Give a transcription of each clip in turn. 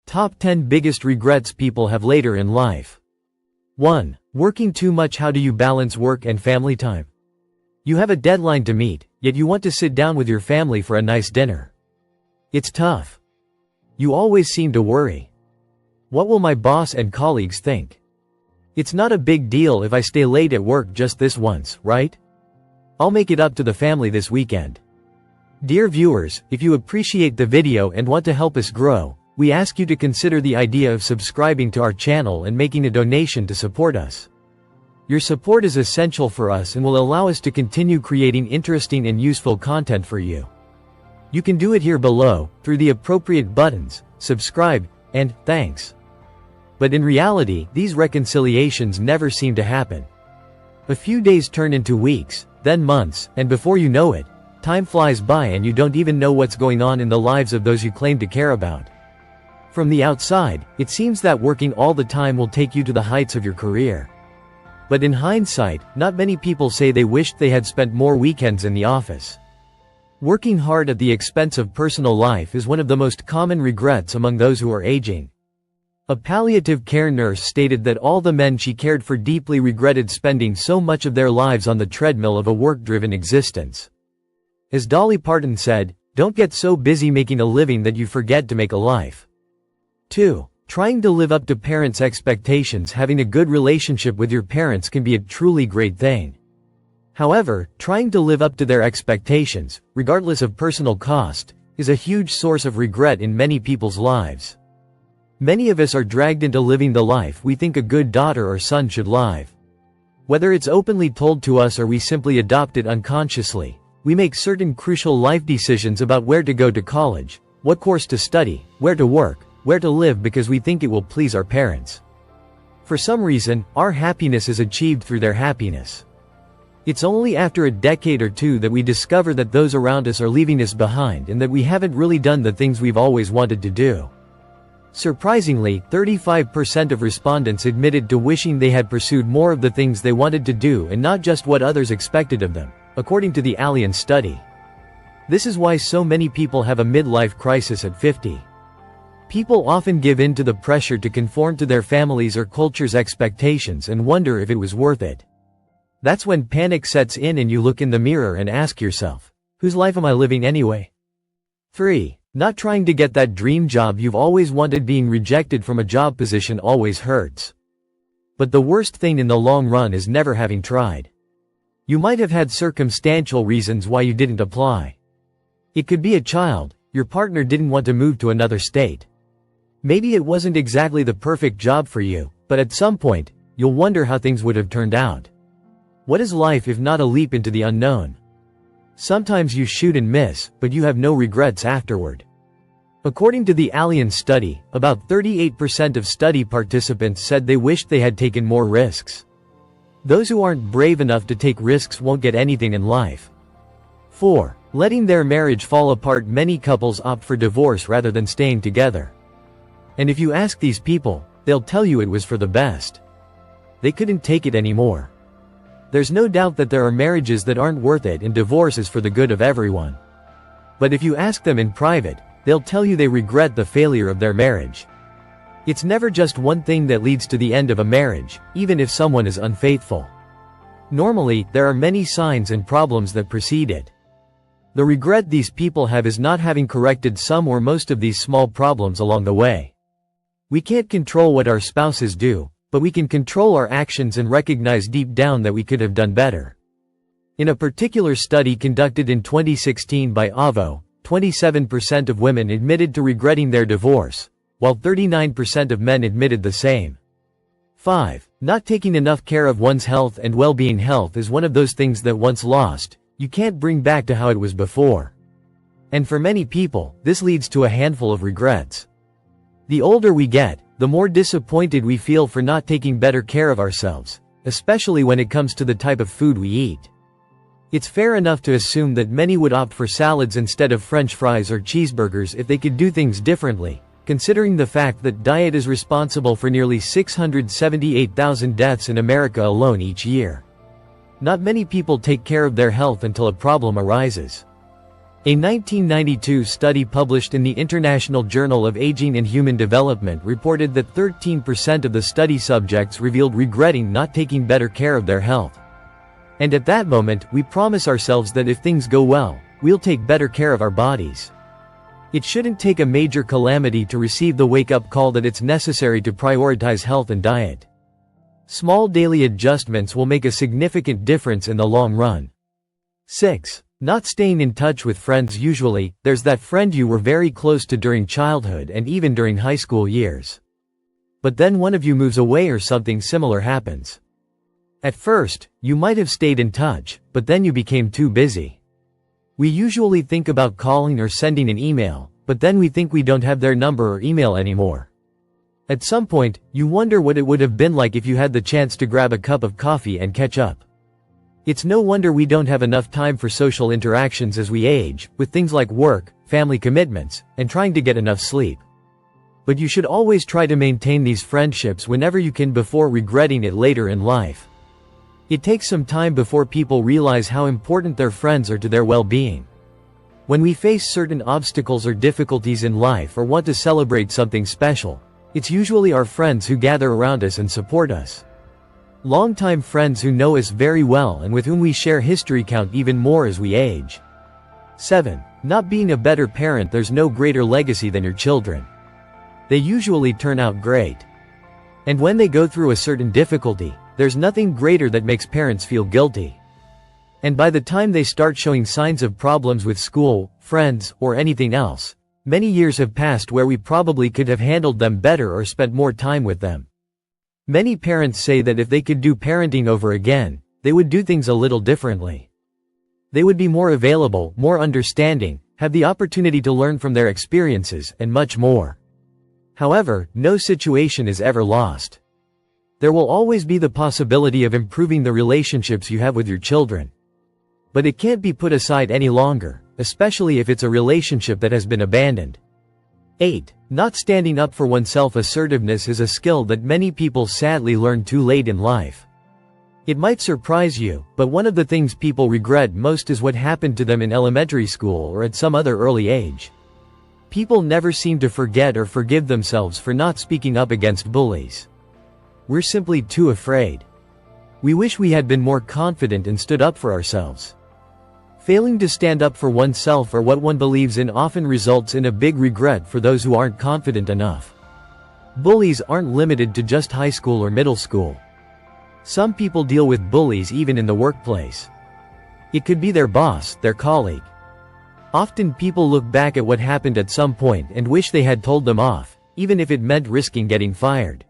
Top 10 biggest regrets people have later in life. 1. Working too much. How do you balance work and family time? You have a deadline to meet, yet you want to sit down with your family for a nice dinner. It's tough. You always seem to worry. What will my boss and colleagues think? It's not a big deal if I stay late at work just this once, right? I'll make it up to the family this weekend. Dear viewers, if you appreciate the video and want to help us grow, we ask you to consider the idea of subscribing to our channel and making a donation to support us. Your support is essential for us and will allow us to continue creating interesting and useful content for you. You can do it here below, through the appropriate buttons, subscribe, and thanks. But in reality, these reconciliations never seem to happen. A few days turn into weeks, then months, and before you know it, time flies by and you don't even know what's going on in the lives of those you claim to care about. From the outside, it seems that working all the time will take you to the heights of your career. But in hindsight, not many people say they wished they had spent more weekends in the office. Working hard at the expense of personal life is one of the most common regrets among those who are aging. A palliative care nurse stated that all the men she cared for deeply regretted spending so much of their lives on the treadmill of a work-driven existence. As Dolly Parton said, "Don't get so busy making a living that you forget to make a life." 2. Trying to live up to parents' expectations. Having a good relationship with your parents can be a truly great thing. However, trying to live up to their expectations, regardless of personal cost, is a huge source of regret in many people's lives. Many of us are dragged into living the life we think a good daughter or son should live. Whether it's openly told to us or we simply adopt it unconsciously, we make certain crucial life decisions about where to go to college, what course to study, where to work, where to live because we think it will please our parents. For some reason, our happiness is achieved through their happiness. It's only after a decade or two that we discover that those around us are leaving us behind and that we haven't really done the things we've always wanted to do. Surprisingly, 35% of respondents admitted to wishing they had pursued more of the things they wanted to do and not just what others expected of them, according to the Allianz study. This is why so many people have a midlife crisis at 50. People often give in to the pressure to conform to their family's or culture's expectations and wonder if it was worth it. That's when panic sets in and you look in the mirror and ask yourself, whose life am I living anyway? 3. Not trying to get that dream job you've always wanted. Being rejected from a job position always hurts. But the worst thing in the long run is never having tried. You might have had circumstantial reasons why you didn't apply. It could be a child, your partner didn't want to move to another state. Maybe it wasn't exactly the perfect job for you, but at some point, you'll wonder how things would have turned out. What is life if not a leap into the unknown? Sometimes you shoot and miss, but you have no regrets afterward. According to the Allianz study, about 38% of study participants said they wished they had taken more risks. Those who aren't brave enough to take risks won't get anything in life. 4. Letting their marriage fall apart. Many couples opt for divorce rather than staying together. And if you ask these people, they'll tell you it was for the best. They couldn't take it anymore. There's no doubt that there are marriages that aren't worth it and divorce is for the good of everyone. But if you ask them in private, they'll tell you they regret the failure of their marriage. It's never just one thing that leads to the end of a marriage, even if someone is unfaithful. Normally, there are many signs and problems that precede it. The regret these people have is not having corrected some or most of these small problems along the way. We can't control what our spouses do, but we can control our actions and recognize deep down that we could have done better. In a particular study conducted in 2016 by AVO, 27% of women admitted to regretting their divorce, while 39% of men admitted the same. 5. Not taking enough care of one's health and well-being. Health is one of those things that once lost, you can't bring back to how it was before. And for many people, this leads to a handful of regrets. The older we get, the more disappointed we feel for not taking better care of ourselves, especially when it comes to the type of food we eat. It's fair enough to assume that many would opt for salads instead of French fries or cheeseburgers if they could do things differently, considering the fact that diet is responsible for nearly 678,000 deaths in America alone each year. Not many people take care of their health until a problem arises. A 1992 study published in the International Journal of Aging and Human Development reported that 13% of the study subjects revealed regretting not taking better care of their health. And at that moment, we promise ourselves that if things go well, we'll take better care of our bodies. It shouldn't take a major calamity to receive the wake-up call that it's necessary to prioritize health and diet. Small daily adjustments will make a significant difference in the long run. 6. Not staying in touch with friends. Usually, there's that friend you were very close to during childhood and even during high school years. But then one of you moves away or something similar happens. At first, you might have stayed in touch, but then you became too busy. We usually think about calling or sending an email, but then we think we don't have their number or email anymore. At some point, you wonder what it would have been like if you had the chance to grab a cup of coffee and catch up. It's no wonder we don't have enough time for social interactions as we age, with things like work, family commitments, and trying to get enough sleep. But you should always try to maintain these friendships whenever you can before regretting it later in life. It takes some time before people realize how important their friends are to their well-being. When we face certain obstacles or difficulties in life or want to celebrate something special, it's usually our friends who gather around us and support us. Longtime friends who know us very well and with whom we share history count even more as we age. 7. Not being a better parent. There's no greater legacy than your children. They usually turn out great. And when they go through a certain difficulty, there's nothing greater that makes parents feel guilty. And by the time they start showing signs of problems with school, friends, or anything else, many years have passed where we probably could have handled them better or spent more time with them. Many parents say that if they could do parenting over again, they would do things a little differently. They would be more available, more understanding, have the opportunity to learn from their experiences, and much more. However, no situation is ever lost. There will always be the possibility of improving the relationships you have with your children. But it can't be put aside any longer, especially if it's a relationship that has been abandoned. 8. Not standing up for oneself. Assertiveness is a skill that many people sadly learn too late in life. It might surprise you, but one of the things people regret most is what happened to them in elementary school or at some other early age. People never seem to forget or forgive themselves for not speaking up against bullies. We're simply too afraid. We wish we had been more confident and stood up for ourselves. Failing to stand up for oneself or what one believes in often results in a big regret for those who aren't confident enough. Bullies aren't limited to just high school or middle school. Some people deal with bullies even in the workplace. It could be their boss, their colleague. Often people look back at what happened at some point and wish they had told them off, even if it meant risking getting fired.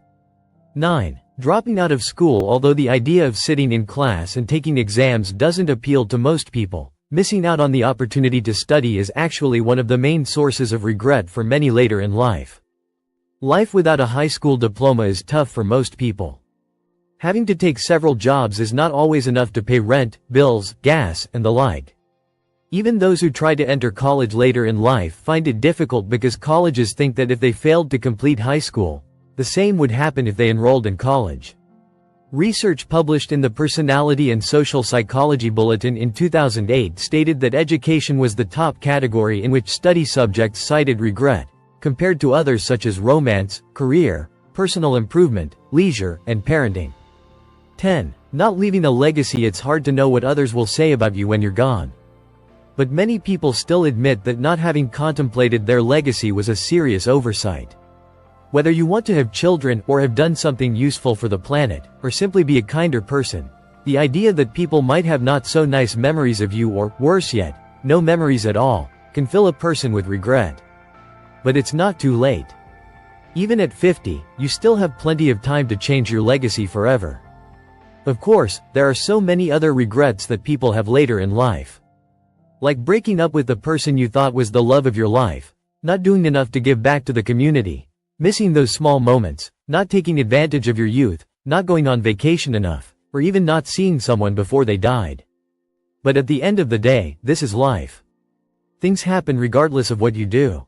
9. Dropping out of school. Although the idea of sitting in class and taking exams doesn't appeal to most people, missing out on the opportunity to study is actually one of the main sources of regret for many later in life. Life without a high school diploma is tough for most people. Having to take several jobs is not always enough to pay rent, bills, gas, and the like. Even those who try to enter college later in life find it difficult because colleges think that if they failed to complete high school, the same would happen if they enrolled in college. Research published in the Personality and Social Psychology Bulletin in 2008 stated that education was the top category in which study subjects cited regret, compared to others such as romance, career, personal improvement, leisure, and parenting. 10. Not leaving a legacy. It's hard to know what others will say about you when you're gone. But many people still admit that not having contemplated their legacy was a serious oversight. Whether you want to have children or have done something useful for the planet, or simply be a kinder person, the idea that people might have not so nice memories of you or, worse yet, no memories at all, can fill a person with regret. But it's not too late. Even at 50, you still have plenty of time to change your legacy forever. Of course, there are so many other regrets that people have later in life. Like breaking up with the person you thought was the love of your life, not doing enough to give back to the community, missing those small moments, not taking advantage of your youth, not going on vacation enough, or even not seeing someone before they died. But at the end of the day, this is life. Things happen regardless of what you do.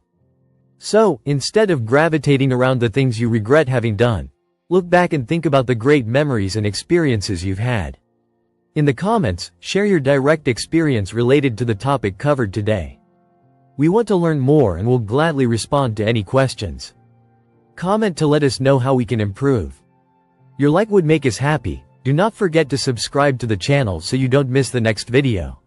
So, instead of gravitating around the things you regret having done, look back and think about the great memories and experiences you've had. In the comments, share your direct experience related to the topic covered today. We want to learn more and will gladly respond to any questions. Comment to let us know how we can improve. Your like would make us happy. Do not forget to subscribe to the channel so you don't miss the next video.